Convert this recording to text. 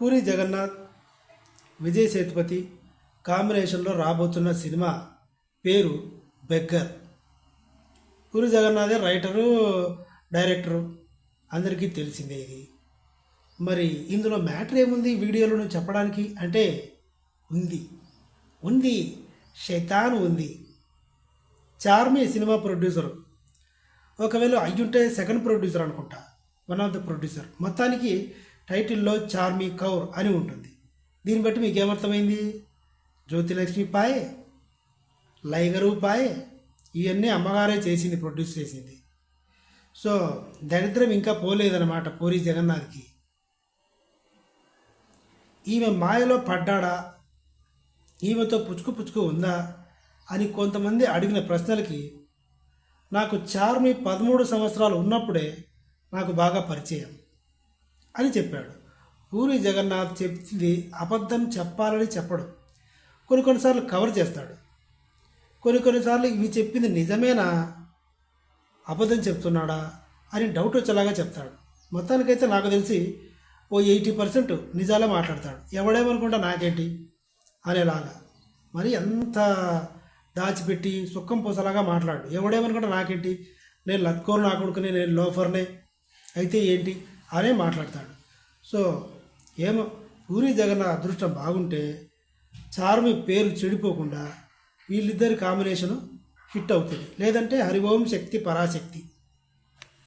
పూరి జగన్నాథ్, విజయ్ సేతుపతి కాంబినేషన్లో రాబోతున్న సినిమా పేరు బెగ్గర్. పూరి జగన్నాథే రైటరు, డైరెక్టరు, అందరికీ తెలిసిందే ఇది. మరి ఇందులో మ్యాటర్ ఏముంది వీడియోలో చెప్పడానికి అంటే ఉంది ఉంది శైతాన్ ఉంది. చార్మి సినిమా ప్రొడ్యూసరు, ఒకవేళ అయ్యుంటే సెకండ్ ప్రొడ్యూసర్ అనుకుంటా, వన్ ఆఫ్ ద ప్రొడ్యూసర్. మొత్తానికి టైటిల్లో చార్మి కౌర్ అని ఉంటుంది. దీన్ని బట్టి మీకు ఏమర్థమైంది? జ్యోతిలక్ష్మి పాయే, లైగరు పాయే, ఇవన్నీ అమ్మగారే చేసింది, ప్రొడ్యూస్ చేసింది. సో దరిద్రం ఇంకా పోలేదన్నమాట పూరి జగన్నాథ్కి. ఈమె మాయలో పడ్డాడా, ఈమెతో పుచ్చుకు ఉందా అని కొంతమంది అడిగిన ప్రశ్నలకి నాకు చార్మి 13 సంవత్సరాలు ఉన్నప్పుడే నాకు బాగా పరిచయం అని చెప్పాడు. పూరి జగన్నాథ్ చెప్పింది అబద్ధం చెప్పాలని చెప్పడు, కొన్నిసార్లు కవర్ చేస్తాడు. కొన్నిసార్లు ఇవి చెప్పింది నిజమేనా, అబద్ధం చెప్తున్నాడా అని డౌట్ వచ్చేలాగా చెప్తాడు. మొత్తానికైతే నాకు తెలిసి ఓ 80% నిజాలే మాట్లాడతాడు. ఎవడేమనుకుంటా నాకేంటి అనేలాగా. మరి ఎంత దాచిపెట్టి సుక్కం పూసలాగా మాట్లాడు. ఎవడేమనుకుంటా నాకేంటి, నేను లత్కోరు నా కొడుకుని, నేను లోఫర్నే అయితే ఏంటి అనే మాట్లాడతాడు. సో ఏమో, పూరి జగన్నాథ్ అదృష్టం బాగుంటే చార్మి పేరు చెడిపోకుండా వీళ్ళిద్దరి కాంబినేషను హిట్ అవుతుంది. లేదంటే హరి ఓం శక్తి పరాశక్తి